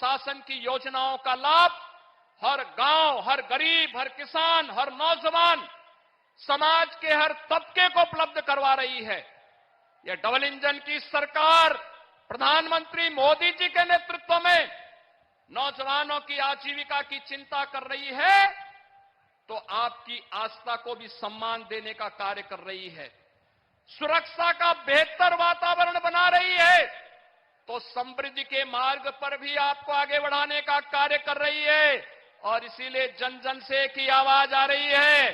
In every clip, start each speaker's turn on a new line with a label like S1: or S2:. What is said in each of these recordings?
S1: शासन की योजनाओं का लाभ हर गांव, हर गरीब, हर किसान, हर नौजवान, समाज के हर तबके को उपलब्ध करवा रही है। यह डबल इंजन की सरकार प्रधानमंत्री मोदी जी के नेतृत्व में नौजवानों की आजीविका की चिंता कर रही है, तो आपकी आस्था को भी सम्मान देने का कार्य कर रही है। सुरक्षा का बेहतर वातावरण बना रही है, तो समृद्धि के मार्ग पर भी आपको आगे बढ़ाने का कार्य कर रही है। और इसीलिए जन जन से एक ही आवाज आ रही है,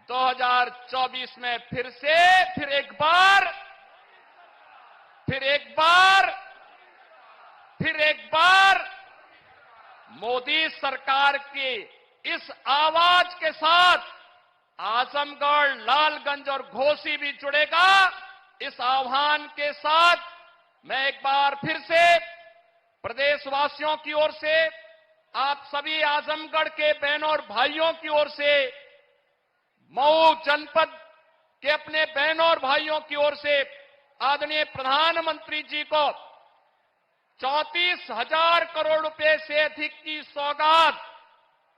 S1: 2024 में फिर एक बार मोदी सरकार की इस आवाज के साथ आजमगढ़, लालगंज और घोसी भी जुड़ेगा। इस आह्वान के साथ मैं एक बार फिर से प्रदेशवासियों की ओर से, आप सभी आजमगढ़ के बहनों और भाइयों की ओर से, मऊ जनपद के अपने बहनों और भाइयों की ओर से आदरणीय प्रधानमंत्री जी को 34,000 करोड़ रुपए से अधिक की सौगात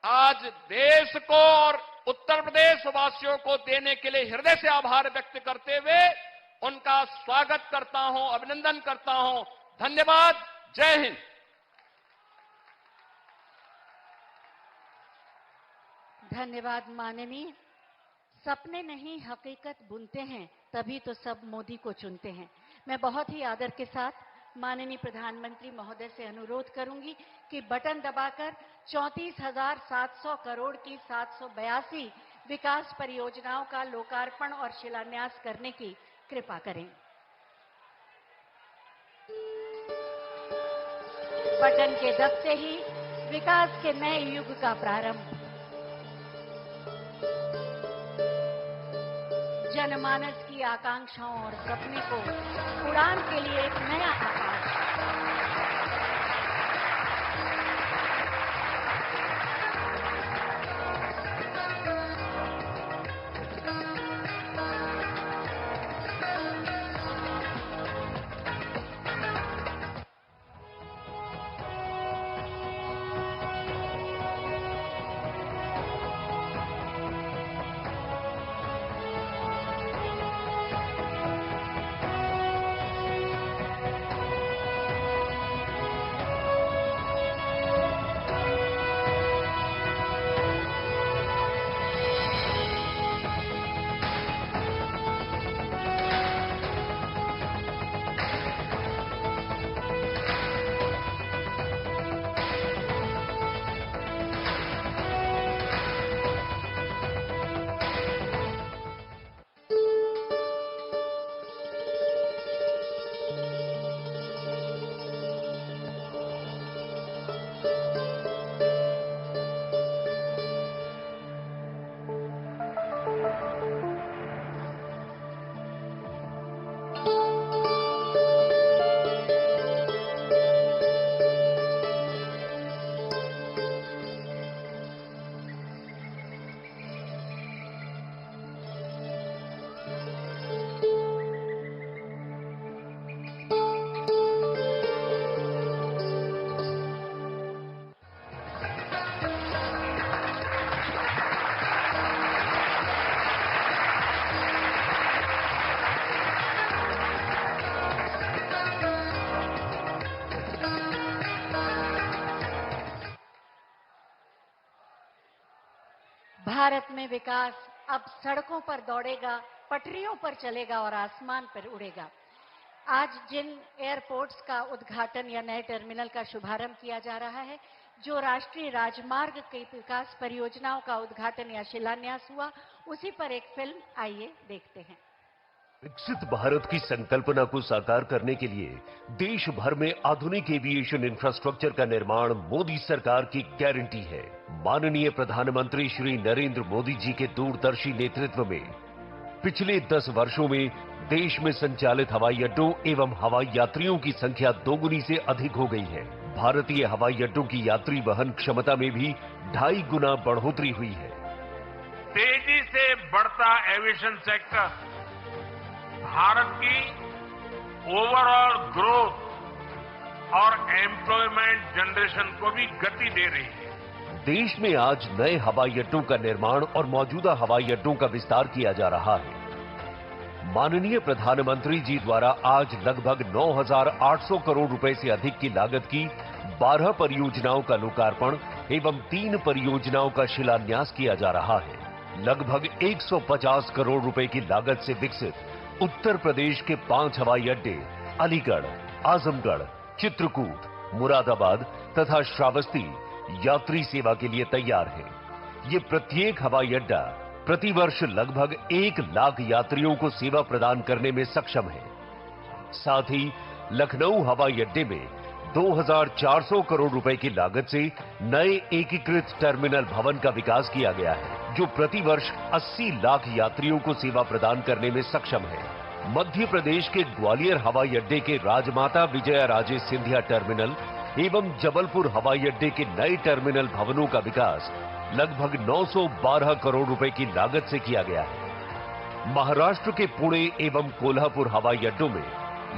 S1: आज देश को और उत्तर प्रदेश वासियों को देने के लिए हृदय से आभार व्यक्त करते हुए उनका स्वागत करता हूं, अभिनंदन करता हूं। धन्यवाद। जय हिंद।
S2: धन्यवाद माननीय। सपने नहीं हकीकत बुनते हैं, तभी तो सब मोदी को चुनते हैं। मैं बहुत ही आदर के साथ माननीय प्रधानमंत्री महोदय से अनुरोध करूंगी कि बटन दबाकर 34,700 करोड़ की 782 विकास परियोजनाओं का लोकार्पण और शिलान्यास करने की कृपा करें। बटन के दबते ही विकास के नए युग का प्रारंभ। जनमानस की आकांक्षाओं और सपने को उड़ान के लिए एक नया आकाश। भारत में विकास अब सड़कों पर दौड़ेगा, पटरियों पर चलेगा और आसमान पर उड़ेगा। आज जिन एयरपोर्ट्स का उद्घाटन या नए टर्मिनल का शुभारंभ किया जा रहा है, जो राष्ट्रीय राजमार्ग की विकास परियोजनाओं का उद्घाटन या शिलान्यास हुआ, उसी पर एक फिल्म आइए देखते हैं।
S3: विकसित भारत की संकल्पना को साकार करने के लिए देश भर में आधुनिक एविएशन इंफ्रास्ट्रक्चर का निर्माण मोदी सरकार की गारंटी है। माननीय प्रधानमंत्री श्री नरेंद्र मोदी जी के दूरदर्शी नेतृत्व में पिछले 10 वर्षों में देश में संचालित हवाई अड्डों एवं हवाई यात्रियों की संख्या दोगुनी से अधिक हो गई है। भारतीय हवाई अड्डों की यात्री वहन क्षमता में भी 2.5 गुना बढ़ोतरी हुई है।
S4: तेजी से बढ़ता एविएशन सेक्टर भारत की ओवरऑल ग्रोथ और एम्प्लॉयमेंट जनरेशन को भी गति दे रही है।
S3: देश में आज नए हवाई अड्डों का निर्माण और मौजूदा हवाई अड्डों का विस्तार किया जा रहा है। माननीय प्रधानमंत्री जी द्वारा आज लगभग 9,800 करोड़ रुपए से अधिक की लागत की 12 परियोजनाओं का लोकार्पण एवं 3 परियोजनाओं का शिलान्यास किया जा रहा है। लगभग 150 करोड़ रुपए की लागत से विकसित उत्तर प्रदेश के 5 हवाई अड्डे अलीगढ़, आजमगढ़, चित्रकूट, मुरादाबाद तथा श्रावस्ती यात्री सेवा के लिए तैयार है। ये प्रत्येक हवाई अड्डा प्रतिवर्ष लगभग 1 लाख यात्रियों को सेवा प्रदान करने में सक्षम है। साथ ही लखनऊ हवाई अड्डे में 2,400 करोड़ रुपए की लागत से नए एकीकृत टर्मिनल भवन का विकास किया गया है, जो प्रतिवर्ष 80 लाख यात्रियों को सेवा प्रदान करने में सक्षम है। मध्य प्रदेश के ग्वालियर हवाई अड्डे के राजमाता विजया राजे सिंधिया टर्मिनल एवं जबलपुर हवाई अड्डे के नए टर्मिनल भवनों का विकास लगभग 912 करोड़ रुपए की लागत से किया गया है। महाराष्ट्र के पुणे एवं कोल्हापुर हवाई अड्डों में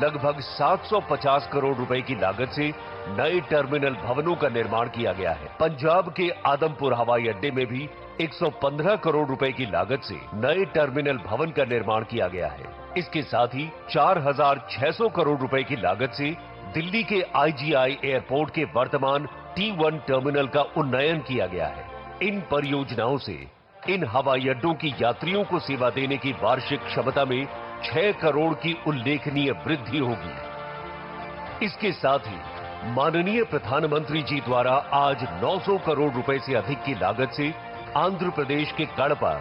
S3: लगभग 750 करोड़ रुपए की लागत से नए टर्मिनल भवनों का निर्माण किया गया है। पंजाब के आदमपुर हवाई अड्डे में भी 115 करोड़ रुपए की लागत से नए टर्मिनल भवन का निर्माण किया गया है। इसके साथ ही 4,600 करोड़ रुपए की लागत से दिल्ली के IGI एयरपोर्ट के वर्तमान T1 टर्मिनल का उन्नयन किया गया है। इन परियोजनाओं से इन हवाई अड्डों की यात्रियों को सेवा देने की वार्षिक क्षमता में 6 करोड़ की उल्लेखनीय वृद्धि होगी। इसके साथ ही माननीय प्रधानमंत्री जी द्वारा आज 900 करोड़ रुपए से अधिक की लागत से आंध्र प्रदेश के कड़पा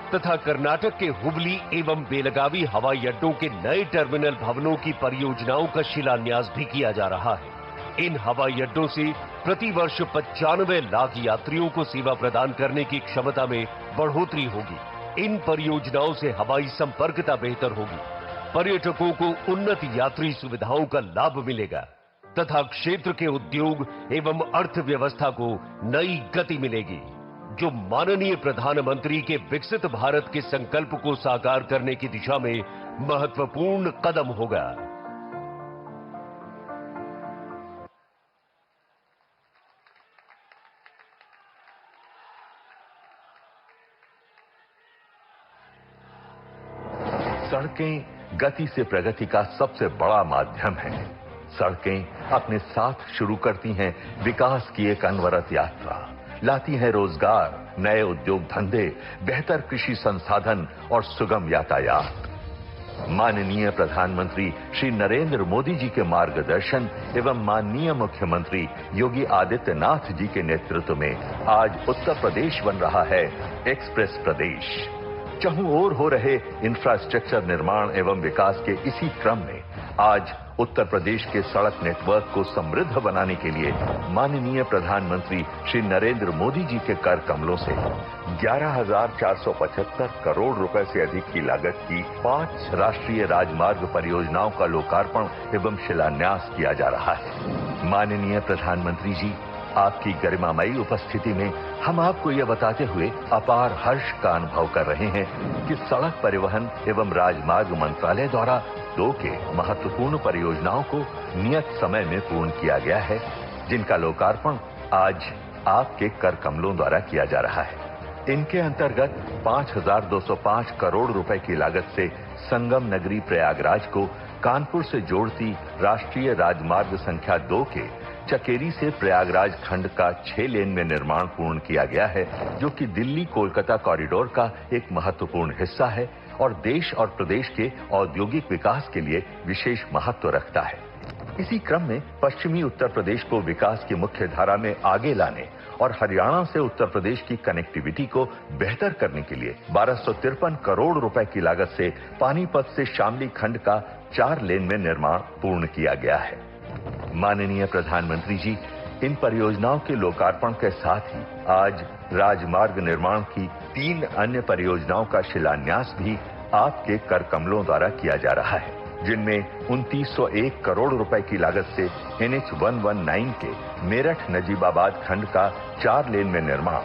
S3: तथा कर्नाटक के हुबली एवं बेलगावी हवाई अड्डों के नए टर्मिनल भवनों की परियोजनाओं का शिलान्यास भी किया जा रहा है। इन हवाई अड्डों से प्रतिवर्ष 95 लाख यात्रियों को सेवा प्रदान करने की क्षमता में बढ़ोतरी होगी। इन परियोजनाओं से हवाई संपर्कता बेहतर होगी, पर्यटकों को उन्नत यात्री सुविधाओं का लाभ मिलेगा तथा क्षेत्र के उद्योग एवं अर्थव्यवस्था को नई गति मिलेगी, जो माननीय प्रधानमंत्री के विकसित भारत के संकल्प को साकार करने की दिशा में महत्वपूर्ण कदम होगा।
S5: सड़कें गति से प्रगति का सबसे बड़ा माध्यम है। सड़कें अपने साथ शुरू करती हैं विकास की एक अनवरत यात्रा, लाती हैं रोजगार, नए उद्योग धंधे, बेहतर कृषि संसाधन और सुगम यातायात। माननीय प्रधानमंत्री श्री नरेंद्र मोदी जी के मार्गदर्शन एवं माननीय मुख्यमंत्री योगी आदित्यनाथ जी के नेतृत्व में आज उत्तर प्रदेश बन रहा है एक्सप्रेस प्रदेश। चहुं ओर हो रहे इंफ्रास्ट्रक्चर निर्माण एवं विकास के इसी क्रम में आज उत्तर प्रदेश के सड़क नेटवर्क को समृद्ध बनाने के लिए माननीय प्रधानमंत्री श्री नरेंद्र मोदी जी के कर कमलों से 11,475 करोड़ रुपए से अधिक की लागत की 5 राष्ट्रीय राजमार्ग परियोजनाओं का लोकार्पण एवं शिलान्यास किया जा रहा है। माननीय प्रधानमंत्री जी, आपकी गरिमामयी उपस्थिति में हम आपको यह बताते हुए अपार हर्ष का अनुभव कर रहे हैं कि सड़क परिवहन एवं राजमार्ग मंत्रालय द्वारा 2 के महत्वपूर्ण परियोजनाओं को नियत समय में पूर्ण किया गया है, जिनका लोकार्पण आज आपके कर कमलों द्वारा किया जा रहा है। इनके अंतर्गत 5,205 करोड़ रुपए की लागत से संगम नगरी प्रयागराज को कानपुर से जोड़ती राष्ट्रीय राजमार्ग संख्या 2 के चकेरी से प्रयागराज खंड का 6 लेन में निर्माण पूर्ण किया गया है, जो कि दिल्ली कोलकाता कॉरिडोर का एक महत्वपूर्ण हिस्सा है और देश और प्रदेश के औद्योगिक विकास के लिए विशेष महत्व रखता है। इसी क्रम में पश्चिमी उत्तर प्रदेश को विकास की मुख्य धारा में आगे लाने और हरियाणा से उत्तर प्रदेश की कनेक्टिविटी को बेहतर करने के लिए 1253 करोड़ रुपए की लागत से पानीपत से शामली खंड का 4 लेन में निर्माण पूर्ण किया गया है। माननीय प्रधानमंत्री जी, इन परियोजनाओं के लोकार्पण के साथ ही आज राजमार्ग निर्माण की 3 अन्य परियोजनाओं का शिलान्यास भी आपके कर कमलों द्वारा किया जा रहा है, जिनमें 2901 करोड़ रुपए की लागत से NH 119 के मेरठ नजीबाबाद खंड का 4 लेन में निर्माण,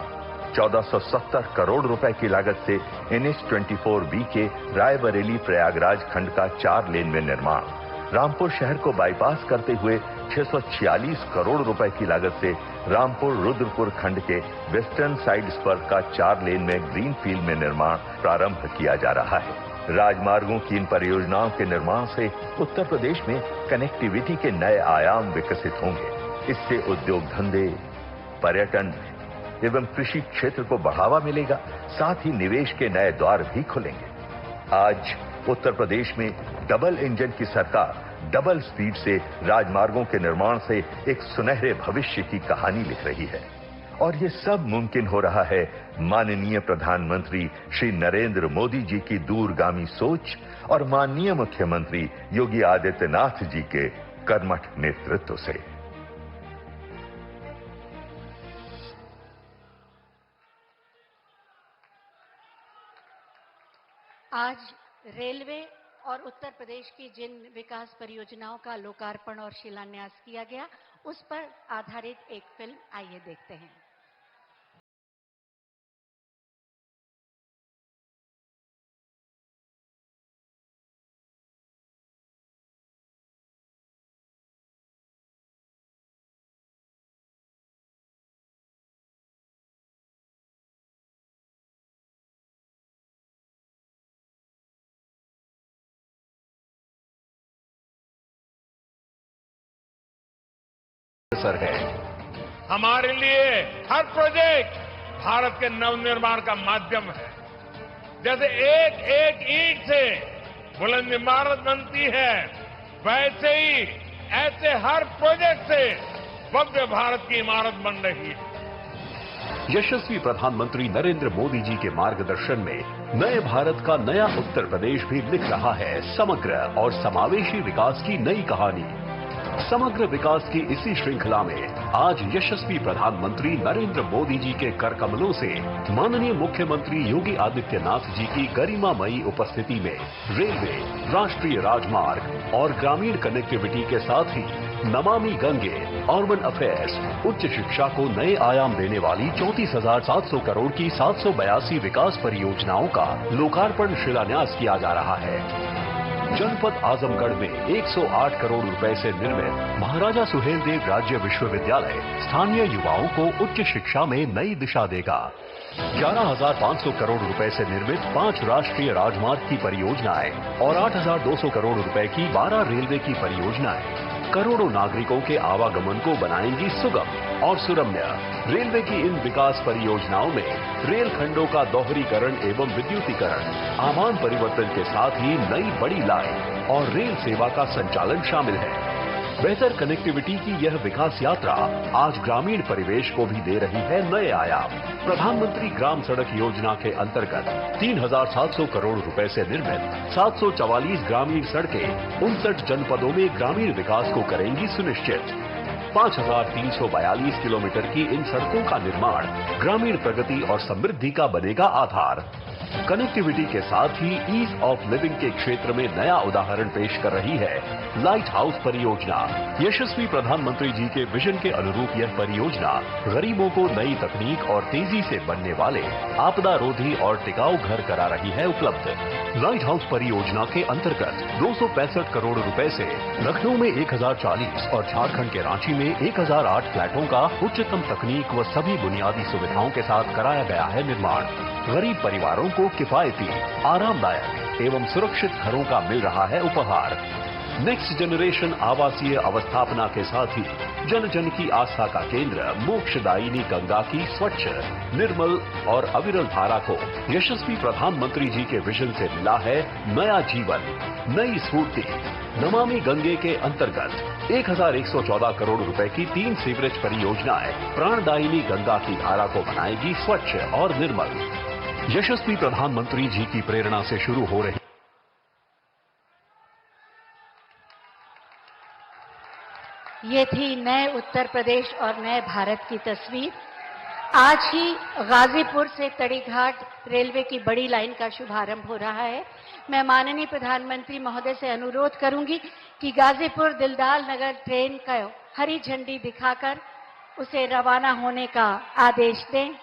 S5: 1470 करोड़ रुपए की लागत से NH 24B के रायबरेली प्रयागराज खंड का 4 लेन में निर्माण, रामपुर शहर को बाईपास करते हुए 646 करोड़ रुपए की लागत से रामपुर रुद्रपुर खंड के वेस्टर्न साइड स्पर का 4 लेन में ग्रीनफील्ड में निर्माण प्रारंभ किया जा रहा है। राजमार्गों की इन परियोजनाओं के निर्माण से उत्तर प्रदेश में कनेक्टिविटी के नए आयाम विकसित होंगे। इससे उद्योग धंधे, पर्यटन एवं कृषि क्षेत्र को बढ़ावा मिलेगा, साथ ही निवेश के नए द्वार भी खुलेंगे। आज उत्तर प्रदेश में डबल इंजन की सरकार डबल स्पीड से राजमार्गों के निर्माण से एक सुनहरे भविष्य की कहानी लिख रही है और ये सब मुमकिन हो रहा है माननीय प्रधानमंत्री श्री नरेंद्र मोदी जी की दूरगामी सोच और माननीय मुख्यमंत्री योगी आदित्यनाथ जी के कर्मठ नेतृत्व से।
S2: आज रेलवे और उत्तर प्रदेश की जिन विकास परियोजनाओं का लोकार्पण और शिलान्यास किया गया, उस पर आधारित एक फिल्म आइए देखते हैं।
S3: सर है
S4: हमारे लिए हर प्रोजेक्ट भारत के नवनिर्माण का माध्यम है। जैसे एक एक ईंट से बुलंद इमारत बनती है, वैसे ही ऐसे हर प्रोजेक्ट से भव्य भारत की इमारत बन रही है।
S3: यशस्वी प्रधानमंत्री नरेंद्र मोदी जी के मार्गदर्शन में नए भारत का नया उत्तर प्रदेश भी लिख रहा है समग्र और समावेशी विकास की नई कहानी। समग्र विकास की इसी श्रृंखला में आज यशस्वी प्रधानमंत्री नरेंद्र मोदी जी के करकमलों से माननीय मुख्यमंत्री योगी आदित्यनाथ जी की गरिमामयी उपस्थिति में रेलवे, राष्ट्रीय राजमार्ग और ग्रामीण कनेक्टिविटी के साथ ही नमामि गंगे, अर्बन अफेयर्स, उच्च शिक्षा को नए आयाम देने वाली 34,700 करोड़ की 782 विकास परियोजनाओं का लोकार्पण शिलान्यास किया जा रहा है। जनपद आजमगढ़ में 108 करोड़ रुपए से निर्मित महाराजा सुहेलदेव राज्य विश्वविद्यालय स्थानीय युवाओं को उच्च शिक्षा में नई दिशा देगा। 11,500 करोड़ रुपए से निर्मित 5 राष्ट्रीय राजमार्ग की परियोजनाएं और 8,200 करोड़ रुपए की 12 रेलवे की परियोजनाएं करोड़ों नागरिकों के आवागमन को बनाएंगी सुगम और सुरम्य। रेलवे की इन विकास परियोजनाओं में रेल खंडों का दोहरीकरण एवं विद्युतीकरण, आमान परिवर्तन के साथ ही नई बड़ी लाइन और रेल सेवा का संचालन शामिल है। बेहतर कनेक्टिविटी की यह विकास यात्रा आज ग्रामीण परिवेश को भी दे रही है नए आयाम। प्रधानमंत्री ग्राम सड़क योजना के अंतर्गत 3,700 करोड़ रुपए से निर्मित 744 ग्रामीण सड़कें 59 जनपदों में ग्रामीण विकास को करेंगी सुनिश्चित। 5,342 किलोमीटर की इन सड़कों का निर्माण ग्रामीण प्रगति और समृद्धि का बनेगा आधार। कनेक्टिविटी के साथ ही ईज ऑफ लिविंग के क्षेत्र में नया उदाहरण पेश कर रही है लाइट हाउस परियोजना। यशस्वी प्रधानमंत्री जी के विजन के अनुरूप यह परियोजना गरीबों को नई तकनीक और तेजी से बनने वाले आपदा रोधी और टिकाऊ घर करा रही है उपलब्ध। लाइट हाउस परियोजना के अंतर्गत 265 करोड़ रुपए से लखनऊ में 1,040 और झारखंड के रांची में 1,008 फ्लैटों का उच्चतम तकनीक व सभी बुनियादी सुविधाओं के साथ कराया गया है निर्माण। गरीब परिवारों को किफायती, आरामदायक एवं सुरक्षित घरों का मिल रहा है उपहार। नेक्स्ट जनरेशन आवासीय अवस्थापना के साथ ही जन जन की आस्था का केंद्र मोक्षदायिनी गंगा की स्वच्छ, निर्मल और अविरल धारा को यशस्वी प्रधानमंत्री जी के विजन से मिला है नया जीवन, नई स्फूर्ति। नमामि गंगे के अंतर्गत 1,114 करोड़ रुपए की 3 सीवरेज परियोजनाएं प्राणदायिनी गंगा की धारा को बनाएगी स्वच्छ और निर्मल। यशस्वी प्रधानमंत्री जी की प्रेरणा से शुरू हो रही
S2: ये थी नए उत्तर प्रदेश और नए भारत की तस्वीर। आज ही गाजीपुर से तड़ीघाट रेलवे की बड़ी लाइन का शुभारंभ हो रहा है। मैं माननीय प्रधानमंत्री महोदय से अनुरोध करूंगी कि गाजीपुर दिलदार नगर ट्रेन का हरी झंडी दिखाकर उसे रवाना होने का आदेश दें।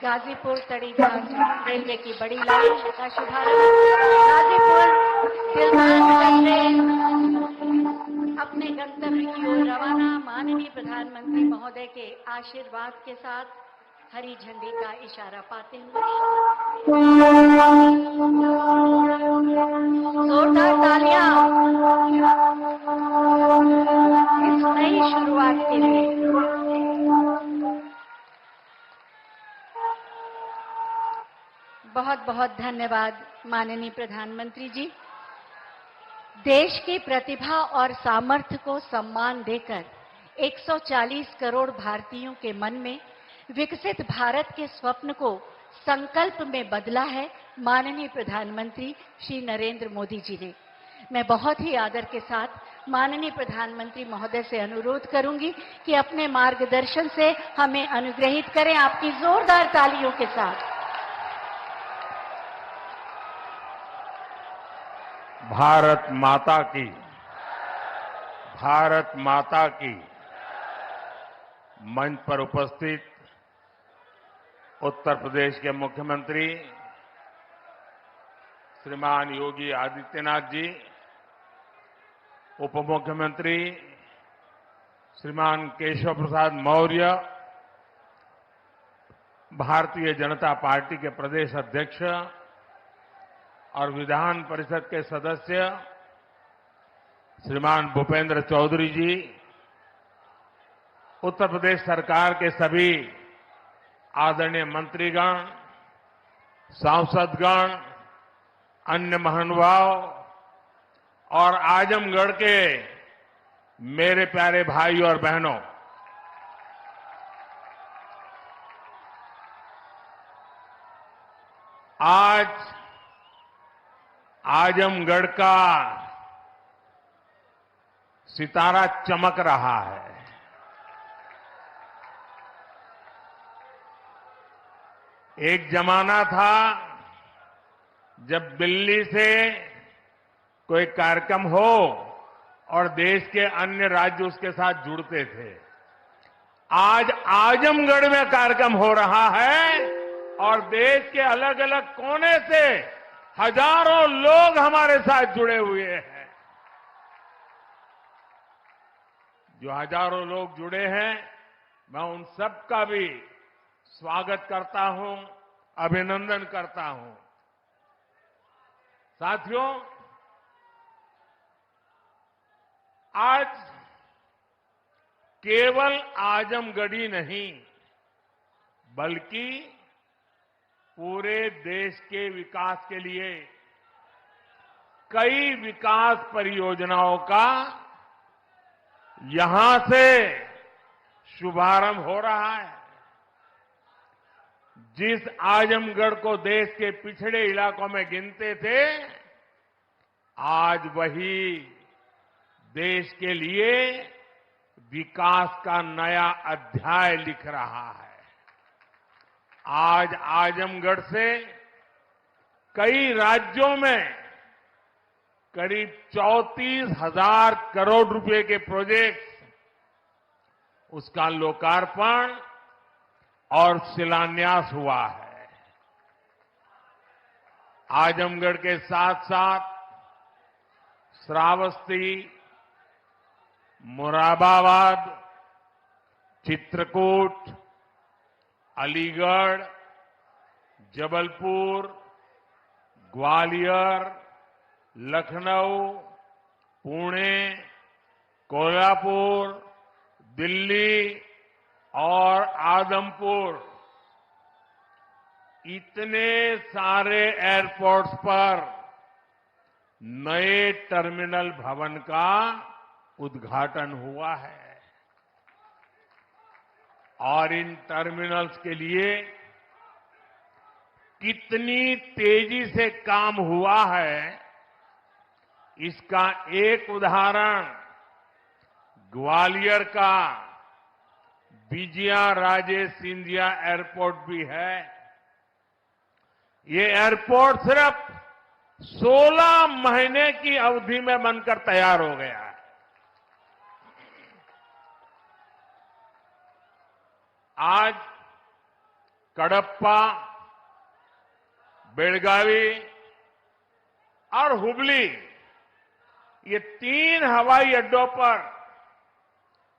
S2: गाजीपुर तड़ीघाट रेलवे की बड़ी लाइन का शुभारंभ। गाजीपुर दिलदार ट्रेन अपने गंतव्य की ओर रवाना। माननीय प्रधानमंत्री महोदय के आशीर्वाद के साथ हरी झंडी का इशारा पाते हुए जोरदार तालियां इस नई शुरुआत के लिए। बहुत बहुत धन्यवाद माननीय प्रधानमंत्री जी। देश की प्रतिभा और सामर्थ्य को सम्मान देकर 140 करोड़ भारतीयों के मन में विकसित भारत के स्वप्न को संकल्प में बदला है माननीय प्रधानमंत्री श्री नरेंद्र मोदी जी ने। मैं बहुत ही आदर के साथ माननीय प्रधानमंत्री महोदय से अनुरोध करूंगी कि अपने मार्गदर्शन से हमें अनुग्रहित करें आपकी जोरदार तालियों के साथ।
S4: भारत माता की मंच पर उपस्थित उत्तर प्रदेश के मुख्यमंत्री श्रीमान योगी आदित्यनाथ जी, उप मुख्यमंत्री श्रीमान केशव प्रसाद मौर्य, भारतीय जनता पार्टी के प्रदेश अध्यक्ष और विधान परिषद के सदस्य श्रीमान भूपेंद्र चौधरी जी, उत्तर प्रदेश सरकार के सभी आदरणीय मंत्रीगण, सांसदगण, अन्य महानुभाव और आजमगढ़ के मेरे प्यारे भाई और बहनों, आज आजमगढ़ का सितारा चमक रहा है। एक जमाना था जब दिल्ली से कोई कार्यक्रम हो और देश के अन्य राज्य उसके साथ जुड़ते थे। आज आजमगढ़ में कार्यक्रम हो रहा है और देश के अलग अलग कोने से हजारों लोग हमारे साथ जुड़े हुए हैं। जो हजारों लोग जुड़े हैं, मैं उन सब का भी स्वागत करता हूं, अभिनंदन करता हूं। साथियों, आज केवल आजमगढ़ी नहीं बल्कि पूरे देश के विकास के लिए कई विकास परियोजनाओं का यहां से शुभारंभ हो रहा है। जिस आजमगढ़ को देश के पिछड़े इलाकों में गिनते थे, आज वही देश के लिए विकास का नया अध्याय लिख रहा है। आज आजमगढ़ से कई राज्यों में करीब 34,000 करोड़ रुपए के प्रोजेक्ट, उसका लोकार्पण और शिलान्यास हुआ है। आजमगढ़ के साथ साथ श्रावस्ती, मुरादाबाद, चित्रकूट, अलीगढ़, जबलपुर, ग्वालियर, लखनऊ, पुणे, कोल्हापुर, दिल्ली और आदमपुर, इतने सारे एयरपोर्ट्स पर नए टर्मिनल भवन का उद्घाटन हुआ है और इन टर्मिनल्स के लिए कितनी तेजी से काम हुआ है, इसका एक उदाहरण ग्वालियर का विजया राजे सिंधिया एयरपोर्ट भी है। ये एयरपोर्ट सिर्फ 16 महीने की अवधि में बनकर तैयार हो गया है। आज कडप्पा, बेलगावी और हुबली, ये 3 हवाई अड्डों पर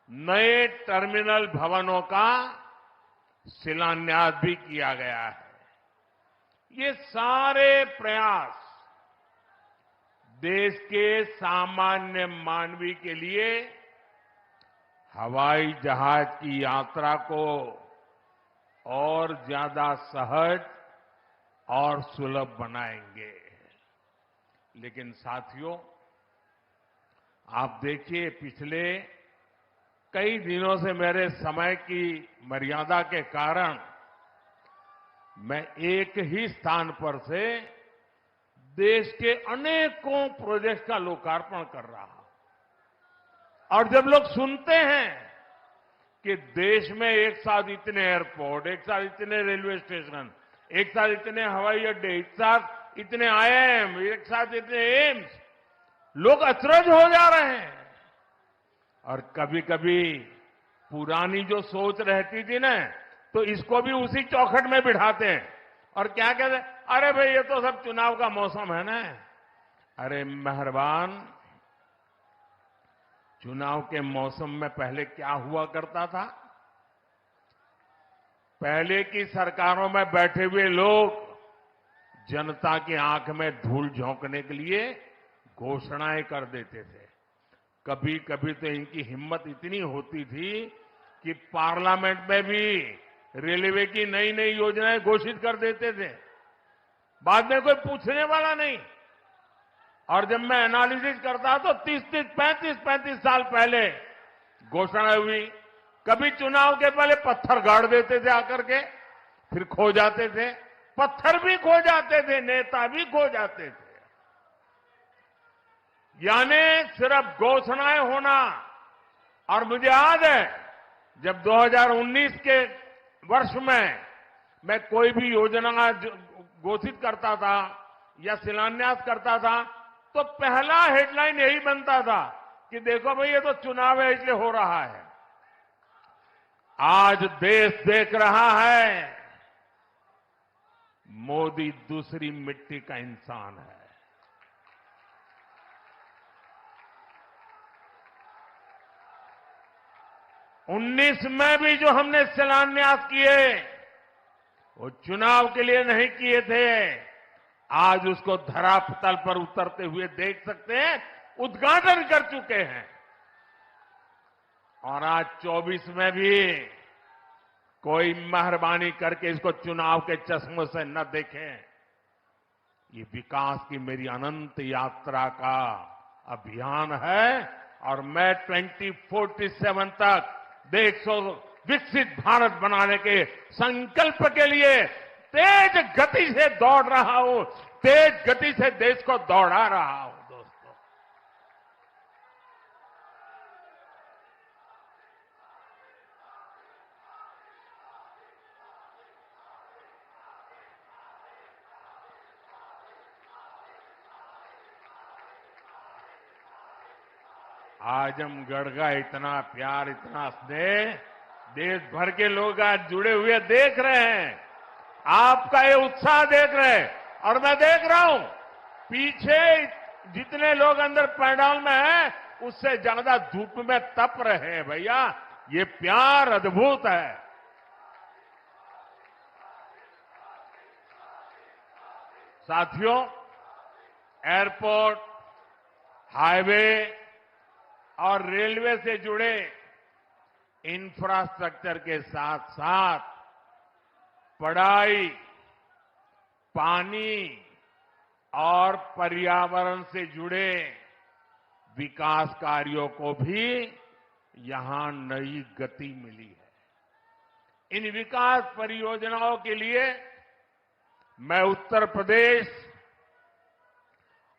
S4: नए टर्मिनल भवनों का शिलान्यास भी किया गया है। ये सारे प्रयास देश के सामान्य मानवी के लिए हवाई जहाज की यात्रा को और ज्यादा सहज और सुलभ बनाएंगे। लेकिन साथियों, आप देखिए, पिछले कई दिनों से मेरे समय की मर्यादा के कारण मैं एक ही स्थान पर से देश के अनेकों प्रोजेक्ट का लोकार्पण कर रहा हूं। और जब लोग सुनते हैं कि देश में एक साथ इतने एयरपोर्ट, एक साथ इतने रेलवे स्टेशन, एक साथ इतने हवाई अड्डे, एक साथ इतने आईआईएम, एक साथ इतने एम्स, लोग अचरज हो जा रहे हैं। और कभी कभी पुरानी जो सोच रहती थी ना, तो इसको भी उसी चौखट में बिठाते हैं और क्या कहते हैं, अरे भाई ये तो सब चुनाव का मौसम है ना। अरे मेहरबान, चुनाव के मौसम में पहले क्या हुआ करता था? पहले की सरकारों में बैठे हुए लोग जनता की आंख में धूल झोंकने के लिए घोषणाएं कर देते थे। कभी कभी तो इनकी हिम्मत इतनी होती थी कि पार्लियामेंट में भी रेलवे की नई नई योजनाएं घोषित कर देते थे। बाद में कोई पूछने वाला नहीं। और जब मैं एनालिसिस करता तो 35 साल पहले घोषणा हुई। कभी चुनाव के पहले पत्थर गाड़ देते थे आकर के, फिर खो जाते थे। पत्थर भी खो जाते थे, नेता भी खो जाते थे। यानी सिर्फ घोषणाएं होना। और मुझे याद है, जब 2019 के वर्ष में मैं कोई भी योजना घोषित करता था या शिलान्यास करता था, तो पहला हेडलाइन यही बनता था कि देखो भाई, ये तो चुनाव है इसलिए हो रहा है। आज देश देख रहा है, मोदी दूसरी मिट्टी का इंसान है। 19 में भी जो हमने शिलान्यास किए, वो चुनाव के लिए नहीं किए थे। आज उसको धरातल पर उतरते हुए देख सकते हैं, उद्घाटन कर चुके हैं। और आज 24 में भी कोई मेहरबानी करके इसको चुनाव के चश्मों से न देखें। ये विकास की मेरी अनंत यात्रा का अभियान है और मैं 2047 तक देश को विकसित भारत बनाने के संकल्प के लिए तेज गति से दौड़ रहा हूं, तेज गति से देश को दौड़ा रहा हूं। दोस्तों, आजमगढ़ का इतना प्यार, इतना स्नेह देश भर के लोग आज जुड़े हुए देख रहे हैं। आपका ये उत्साह देख रहे हैं। और मैं देख रहा हूं, पीछे जितने लोग अंदर पंडाल में हैं, उससे ज्यादा धूप में तप रहे हैं। भैया, ये प्यार अद्भुत है। साथियों, एयरपोर्ट, हाईवे और रेलवे से जुड़े इंफ्रास्ट्रक्चर के साथ साथ पढ़ाई, पानी और पर्यावरण से जुड़े विकास कार्यों को भी यहां नई गति मिली है। इन विकास परियोजनाओं के लिए मैं उत्तर प्रदेश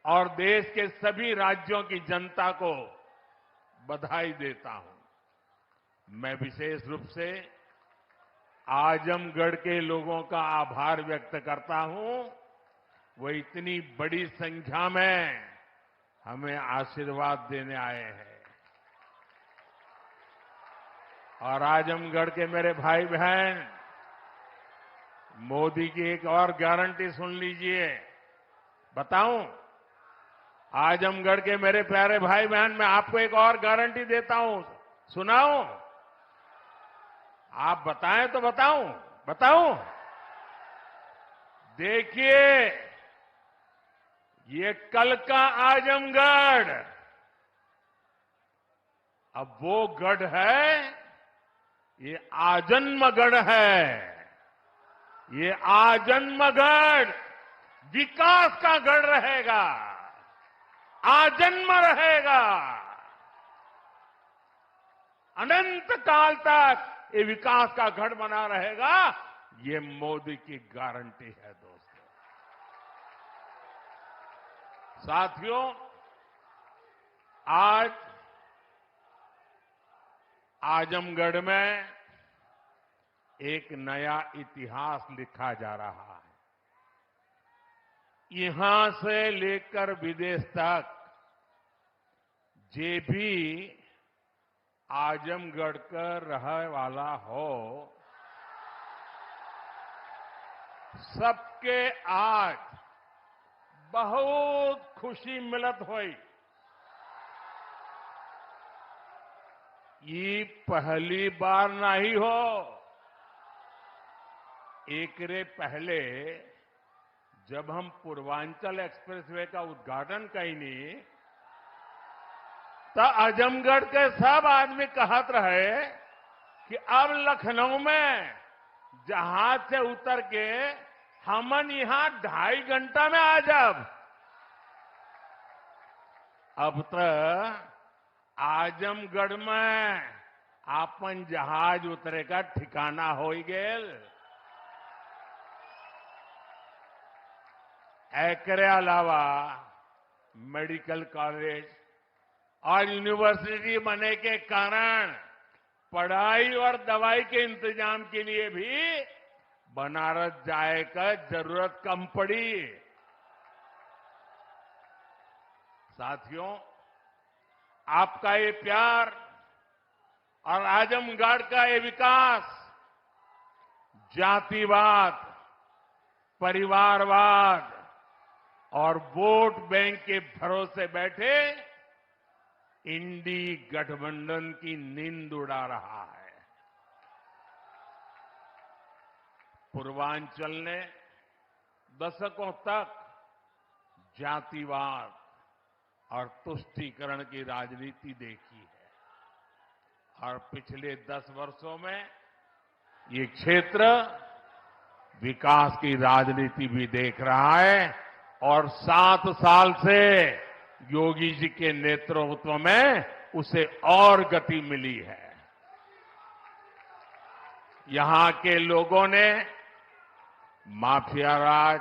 S4: और देश के सभी राज्यों की जनता को बधाई देता हूं। मैं विशेष रूप से आजमगढ़ के लोगों का आभार व्यक्त करता हूं। वो इतनी बड़ी संख्या में हमें आशीर्वाद देने आए हैं। और आजमगढ़ के मेरे भाई बहन, मोदी की एक और गारंटी सुन लीजिए। बताऊं? आजमगढ़ के मेरे प्यारे भाई बहन, मैं आपको एक और गारंटी देता हूं, सुनाऊं? आप बताएं तो बताऊं? देखिए, ये कल का आजमगढ़ अब वो गढ़ है, ये आजन्मगढ़ है। ये आजन्मगढ़ विकास का गढ़ रहेगा, आजन्म रहेगा, अनंत काल तक ये विकास का गढ़ बना रहेगा। ये मोदी की गारंटी है दोस्तों। साथियों, आज आजमगढ़ में एक नया इतिहास लिखा जा रहा है। यहां से लेकर विदेश तक जे भी आजमगढ़ का रहने वाला हो, सबके आज बहुत खुशी मिलत हुई। ये पहली बार नहीं हो। एकरे पहले जब हम पूर्वांचल एक्सप्रेसवे का उद्घाटन कईनी, तो आजमगढ़ के सब आदमी कहत रहे कि अब लखनऊ में जहाज से उतर के हमन यहां 2.5 घंटा में आ जाब। अब तो आजमगढ़ में आपन जहाज उतरे का ठिकाना हो गेल। एकरे अलावा मेडिकल कॉलेज और यूनिवर्सिटी बनने के कारण पढ़ाई और दवाई के इंतजाम के लिए भी बनारस जाए का जरूरत कम पड़ी। साथियों, आपका ये प्यार और आजमगढ़ का ये विकास जातिवाद, परिवारवाद और वोट बैंक के भरोसे बैठे इंडी गठबंधन की नींद उड़ा रहा है। पूर्वांचल ने दशकों तक जातिवाद और तुष्टीकरण की राजनीति देखी है और पिछले 10 वर्षों में ये क्षेत्र विकास की राजनीति भी देख रहा है और 7 साल से योगी जी के नेतृत्व में उसे और गति मिली है। यहां के लोगों ने माफिया राज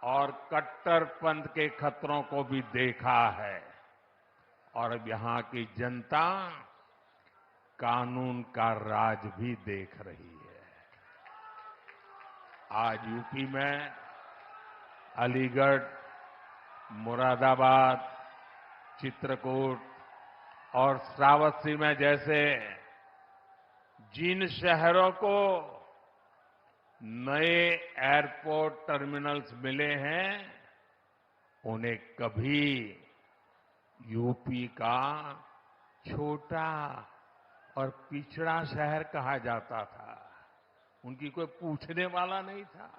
S4: और कट्टरपंथ के खतरों को भी देखा है और अब यहां की जनता कानून का राज भी देख रही है। आज यूपी में अलीगढ़, मुरादाबाद, चित्रकूट और श्रावस्ती में जैसे जिन शहरों को नए एयरपोर्ट टर्मिनल्स मिले हैं, उन्हें कभी यूपी का छोटा और पिछड़ा शहर कहा जाता था। उनकी कोई पूछने वाला नहीं था।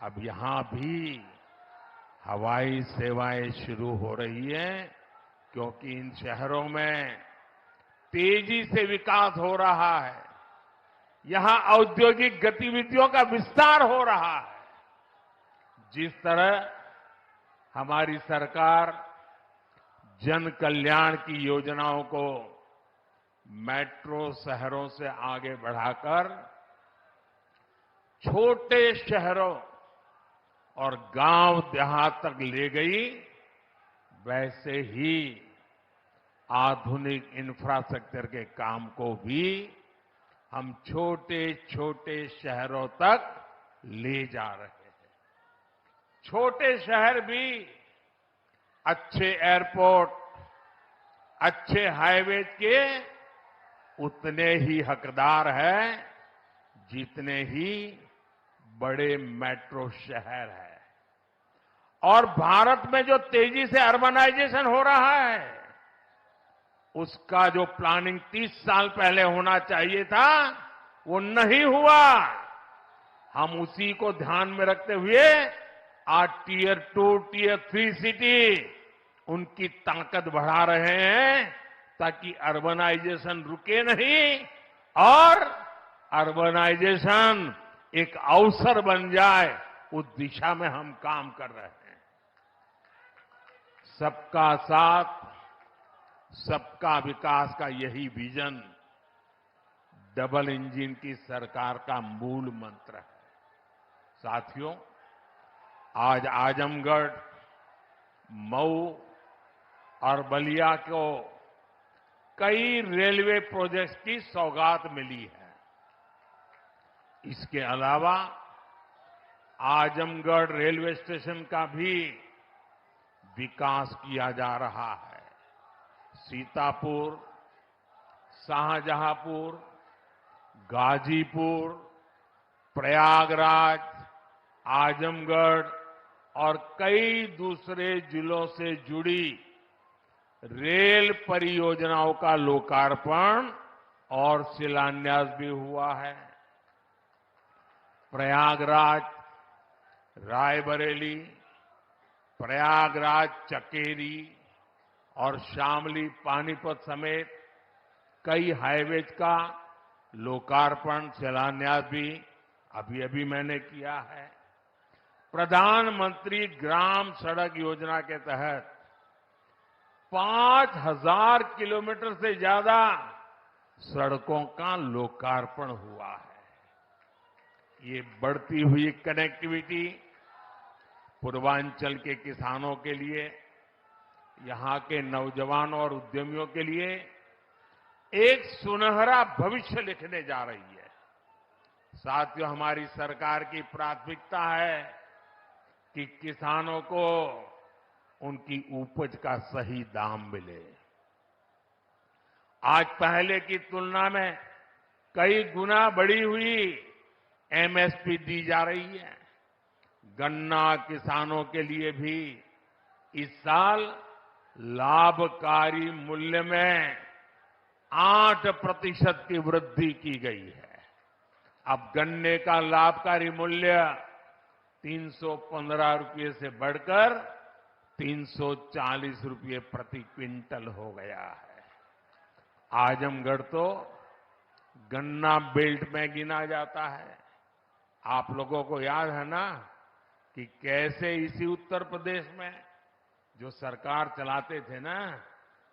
S4: अब यहां भी हवाई सेवाएं शुरू हो रही हैं क्योंकि इन शहरों में तेजी से विकास हो रहा है। यहां औद्योगिक गतिविधियों का विस्तार हो रहा है। जिस तरह हमारी सरकार जन कल्याण की योजनाओं को मेट्रो शहरों से आगे बढ़ाकर छोटे शहरों और गांव देहात तक ले गई, वैसे ही आधुनिक इंफ्रास्ट्रक्चर के काम को भी हम छोटे छोटे शहरों तक ले जा रहे हैं। छोटे शहर भी अच्छे एयरपोर्ट, अच्छे हाईवे के उतने ही हकदार हैं जितने ही बड़े मेट्रो शहर हैं। और भारत में जो तेजी से अर्बनाइजेशन हो रहा है, उसका जो प्लानिंग 30 साल पहले होना चाहिए था, वो नहीं हुआ। हम उसी को ध्यान में रखते हुए आज टियर 2, टियर 3 सिटी उनकी ताकत बढ़ा रहे हैं, ताकि अर्बनाइजेशन रुके नहीं और अर्बनाइजेशन एक अवसर बन जाए, उस दिशा में हम काम कर रहे हैं। सबका साथ, सबका विकास का यही विजन डबल इंजन की सरकार का मूल मंत्र है। साथियों, आज आजमगढ़, मऊ और बलिया को कई रेलवे प्रोजेक्ट्स की सौगात मिली है। इसके अलावा आजमगढ़ रेलवे स्टेशन का भी विकास किया जा रहा है। सीतापुर, शाहजहांपुर, गाजीपुर, प्रयागराज, आजमगढ़ और कई दूसरे जिलों से जुड़ी रेल परियोजनाओं का लोकार्पण और शिलान्यास भी हुआ है। प्रयागराज रायबरेली, प्रयागराज चकेरी और शामली पानीपत समेत कई हाईवेज का लोकार्पण शिलान्यास भी अभी अभी मैंने किया है। प्रधानमंत्री ग्राम सड़क योजना के तहत 5000 किलोमीटर से ज्यादा सड़कों का लोकार्पण हुआ है। ये बढ़ती हुई कनेक्टिविटी पूर्वांचल के किसानों के लिए, यहां के नौजवानों और उद्यमियों के लिए एक सुनहरा भविष्य लिखने जा रही है। साथियों, हमारी सरकार की प्राथमिकता है कि किसानों को उनकी उपज का सही दाम मिले। आज पहले की तुलना में कई गुना बढ़ी हुई एमएसपी दी जा रही है। गन्ना किसानों के लिए भी इस साल लाभकारी मूल्य में 8% की वृद्धि की गई है। अब गन्ने का लाभकारी मूल्य 315 रुपये से बढ़कर 340 रुपये प्रति क्विंटल हो गया है। आजमगढ़ तो गन्ना बेल्ट में गिना जाता है। आप लोगों को याद है ना कि कैसे इसी उत्तर प्रदेश में जो सरकार चलाते थे ना,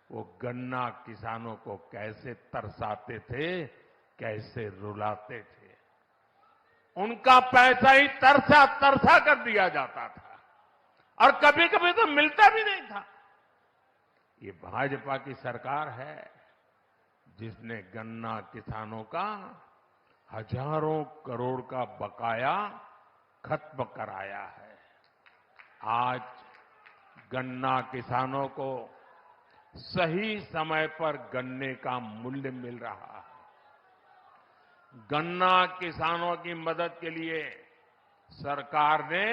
S4: वो गन्ना किसानों को कैसे तरसाते थे, कैसे रुलाते थे। उनका पैसा ही तरसा तरसा कर दिया जाता था और कभी कभी तो मिलता भी नहीं था। ये भाजपा की सरकार है जिसने गन्ना किसानों का हजारों करोड़ का बकाया खत्म कराया है। आज गन्ना किसानों को सही समय पर गन्ने का मूल्य मिल रहा है। गन्ना किसानों की मदद के लिए सरकार ने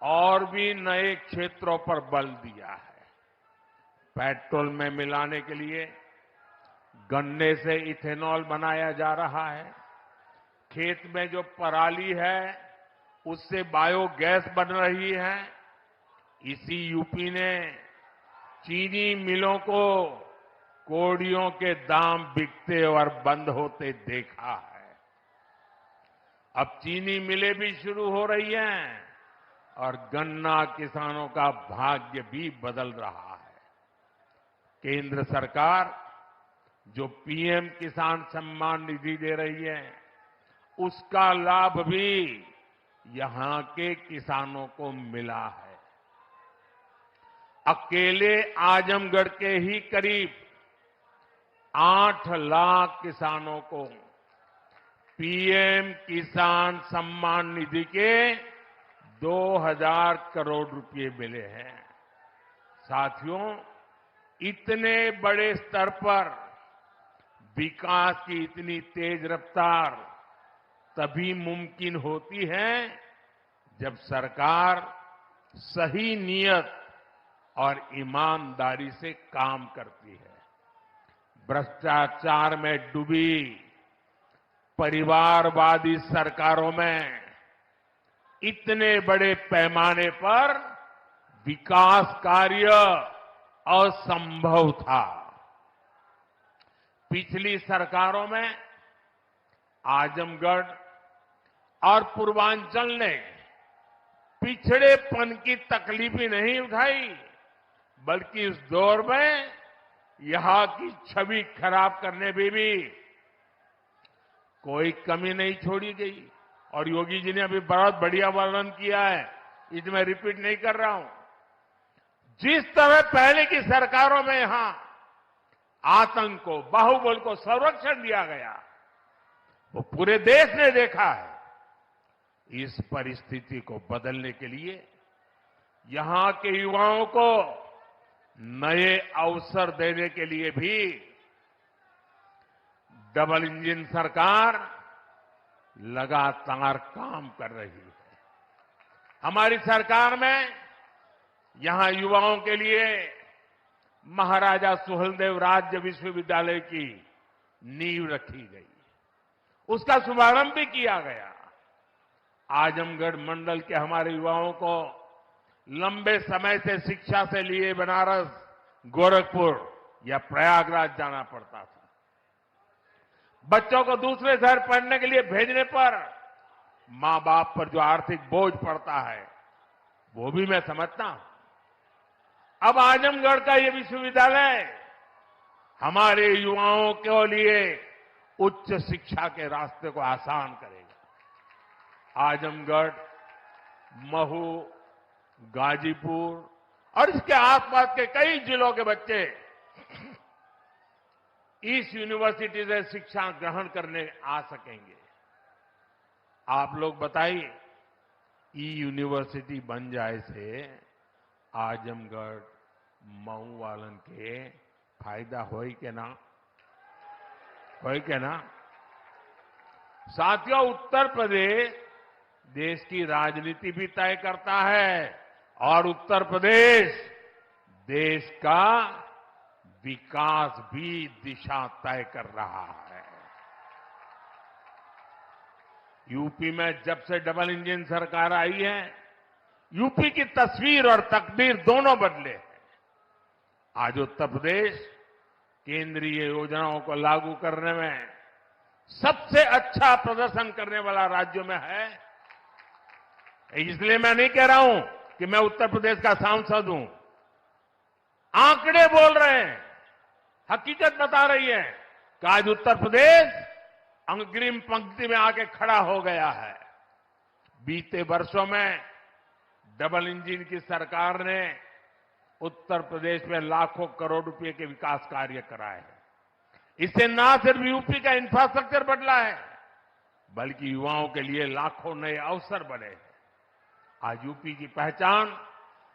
S4: और भी नए क्षेत्रों पर बल दिया है। पेट्रोल में मिलाने के लिए गन्ने से इथेनॉल बनाया जा रहा है। खेत में जो पराली है उससे बायोगैस बन रही है। इसी यूपी ने चीनी मिलों को कोड़ियों के दाम बिकते और बंद होते देखा है। अब चीनी मिलें भी शुरू हो रही हैं और गन्ना किसानों का भाग्य भी बदल रहा है। केंद्र सरकार जो पीएम किसान सम्मान निधि दे रही है, उसका लाभ भी यहां के किसानों को मिला है। अकेले आजमगढ़ के ही करीब 8 लाख किसानों को पीएम किसान सम्मान निधि के 2000 करोड़ रुपए मिले हैं। साथियों, इतने बड़े स्तर पर विकास की इतनी तेज रफ्तार तभी मुमकिन होती है जब सरकार सही नियत और ईमानदारी से काम करती है। भ्रष्टाचार में डूबी परिवारवादी सरकारों में इतने बड़े पैमाने पर विकास कार्य असंभव था। पिछली सरकारों में आजमगढ़ और पूर्वांचल ने पिछड़ेपन की तकलीफ ही नहीं उठाई, बल्कि इस दौर में यहां की छवि खराब करने में भी कोई कमी नहीं छोड़ी गई। और योगी जी ने अभी बहुत बढ़िया वर्णन किया है, इसमें रिपीट नहीं कर रहा हूं। जिस तरह पहले की सरकारों में यहां आतंक को, बाहुबल को संरक्षण दिया गया, वो पूरे देश ने देखा है। इस परिस्थिति को बदलने के लिए यहां के युवाओं को नए अवसर देने के लिए भी डबल इंजन सरकार लगातार काम कर रही है। हमारी सरकार में यहां युवाओं के लिए महाराजा सुहेलदेव राज्य विश्वविद्यालय की नींव रखी गई, उसका शुभारंभ भी किया गया। आजमगढ़ मंडल के हमारे युवाओं को लंबे समय से शिक्षा से लिए बनारस, गोरखपुर या प्रयागराज जाना पड़ता था। बच्चों को दूसरे शहर पढ़ने के लिए भेजने पर मां बाप पर जो आर्थिक बोझ पड़ता है, वो भी मैं समझता हूं। अब आजमगढ़ का ये विश्वविद्यालय हमारे युवाओं के लिए उच्च शिक्षा के रास्ते को आसान करेगा। आजमगढ़, महू, गाजीपुर और इसके आसपास के कई जिलों के बच्चे इस यूनिवर्सिटी से शिक्षा ग्रहण करने आ सकेंगे। आप लोग बताइए, ई यूनिवर्सिटी बन जाए से आजमगढ़, मऊ वालन के फायदा होई के ना? होई के ना? साथियों, उत्तर प्रदेश देश की राजनीति भी तय करता है और उत्तर प्रदेश देश का विकास भी दिशा तय कर रहा है। यूपी में जब से डबल इंजन सरकार आई है, यूपी की तस्वीर और तकदीर दोनों बदले हैं। आज उत्तर प्रदेश केंद्रीय योजनाओं को लागू करने में सबसे अच्छा प्रदर्शन करने वाला राज्यों में है। इसलिए मैं नहीं कह रहा हूं कि मैं उत्तर प्रदेश का सांसद हूं। आंकड़े बोल रहे हैं, हकीकत बता रही है कि आज उत्तर प्रदेश अग्रिम पंक्ति में आके खड़ा हो गया है। बीते वर्षों में डबल इंजन की सरकार ने उत्तर प्रदेश में लाखों करोड़ रुपए के विकास कार्य कराए हैं। इससे न सिर्फ यूपी का इंफ्रास्ट्रक्चर बदला है, बल्कि युवाओं के लिए लाखों नए अवसर बने हैं। आज यूपी की पहचान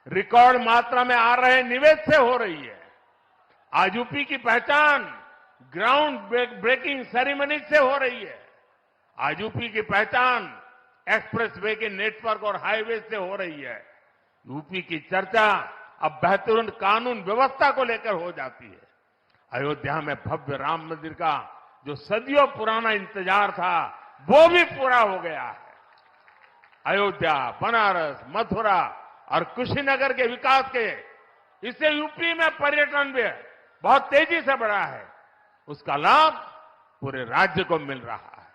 S4: रिकॉर्ड मात्रा में आ रहे निवेश से हो रही है। आज यूपी की पहचान ग्राउंड ब्रेकिंग सेरेमनी से हो रही है। आज यूपी की पहचान एक्सप्रेसवे के नेटवर्क और हाईवे से हो रही है। यूपी की चर्चा अब बेहतरीन कानून व्यवस्था को लेकर हो जाती है। अयोध्या में भव्य राम मंदिर का जो सदियों पुराना इंतजार था, वो भी पूरा हो गया है। अयोध्या, बनारस, मथुरा और कुशीनगर के विकास के, इससे यूपी में पर्यटन भी बहुत तेजी से बढ़ा है। उसका लाभ पूरे राज्य को मिल रहा है।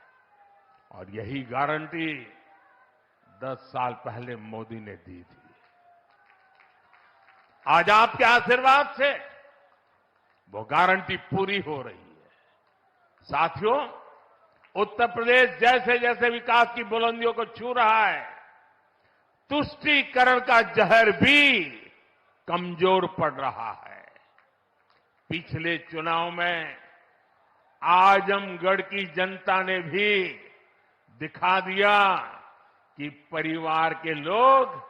S4: और यही गारंटी 10 साल पहले मोदी ने दी थी। आज आपके आशीर्वाद से वो गारंटी पूरी हो रही है। साथियों, उत्तर प्रदेश जैसे जैसे विकास की बुलंदियों को छू रहा है, तुष्टीकरण का जहर भी कमजोर पड़ रहा है। पिछले चुनाव में आजमगढ़ की जनता ने भी दिखा दिया कि परिवार के लोग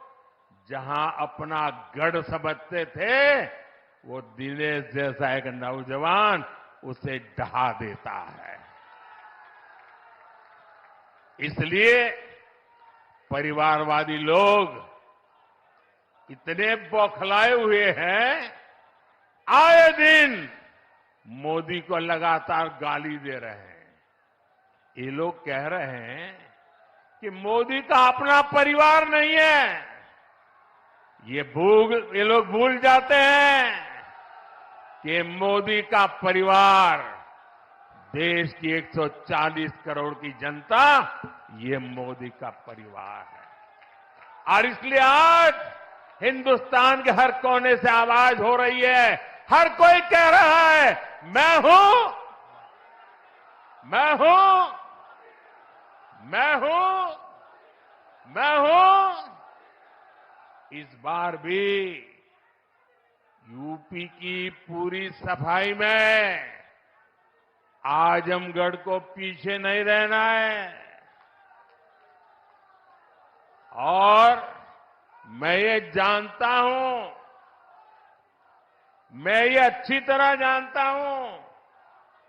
S4: जहां अपना गढ़ समझते थे, वो दिनेश जैसा एक नौजवान उसे ढहा देता है। इसलिए परिवारवादी लोग इतने बौखलाए हुए हैं, आए दिन मोदी को लगातार गाली दे रहे हैं। ये लोग कह रहे हैं कि मोदी का अपना परिवार नहीं है। ये लोग भूल जाते हैं कि मोदी का परिवार देश की 140 करोड़ की जनता, ये मोदी का परिवार है। और इसलिए आज हिंदुस्तान के हर कोने से आवाज हो रही है, हर कोई कह रहा है मैं हूं, मैं हूं, मैं हूं, मैं हूं। इस बार भी यूपी की पूरी सफाई में आजमगढ़ को पीछे नहीं रहना है। और मैं ये जानता हूं, मैं ये अच्छी तरह जानता हूं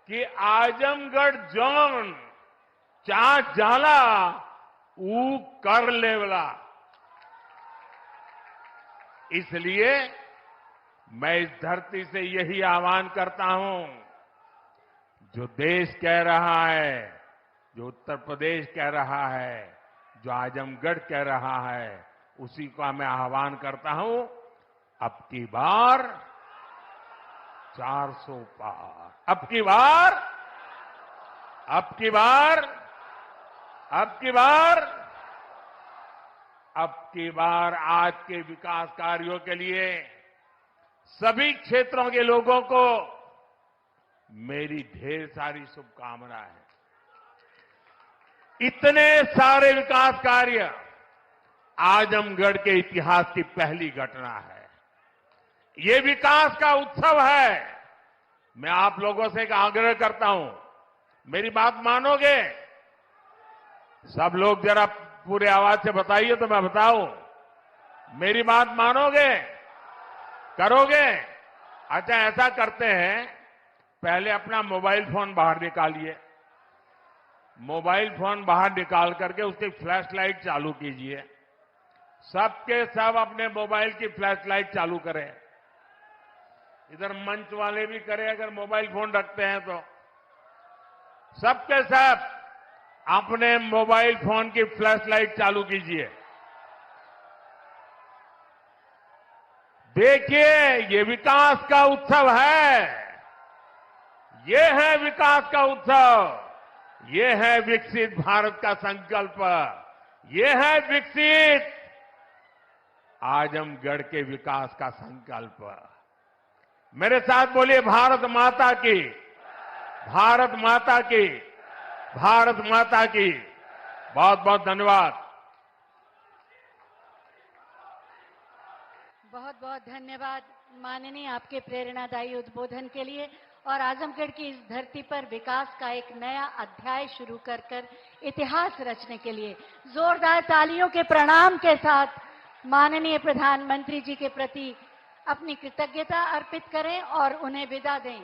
S4: कि आजमगढ़ जोन चा जाला ऊ कर लेवला। इसलिए मैं इस धरती से यही आह्वान करता हूं, जो देश कह रहा है, जो उत्तर प्रदेश कह रहा है, जो आजमगढ़ कह रहा है, उसी का मैं आह्वान करता हूं, अब की बार 400 पार, अब की बार, अब की बार, अब की बार, अब की बार आज के विकास कार्यों के लिए सभी क्षेत्रों के लोगों को मेरी ढेर सारी शुभकामनाएं हैं। इतने सारे विकास कार्य आजमगढ़ के इतिहास की पहली घटना है। ये विकास का उत्सव है। मैं आप लोगों से एक आग्रह करता हूं, मेरी बात मानोगे? सब लोग जरा पूरे आवाज से बताइए तो मैं बताऊं। मेरी बात मानोगे? करोगे? अच्छा, ऐसा करते हैं, पहले अपना मोबाइल फोन बाहर निकालिए। मोबाइल फोन बाहर निकाल करके उसकी फ्लैश लाइट चालू कीजिए। सबके सब अपने मोबाइल की फ्लैश लाइट चालू करें। इधर मंच वाले भी करें अगर मोबाइल फोन रखते हैं तो। सबके सब अपने मोबाइल फोन की फ्लैश लाइट चालू कीजिए। देखिए, ये विकास का उत्सव है। ये है विकास का उत्सव। ये है विकसित भारत का संकल्प। ये है विकसित आजमगढ़ के विकास का संकल्प। मेरे साथ बोलिए, भारत माता की, भारत माता की, भारत माता की। बहुत बहुत धन्यवाद।
S2: बहुत बहुत धन्यवाद माननीय, आपके प्रेरणादायी उद्बोधन के लिए। और आजमगढ़ की इस धरती पर विकास का एक नया अध्याय शुरू कर इतिहास रचने के लिए जोरदार तालियों के प्रणाम के साथ माननीय प्रधानमंत्री जी के प्रति अपनी कृतज्ञता अर्पित करें और उन्हें विदा दें।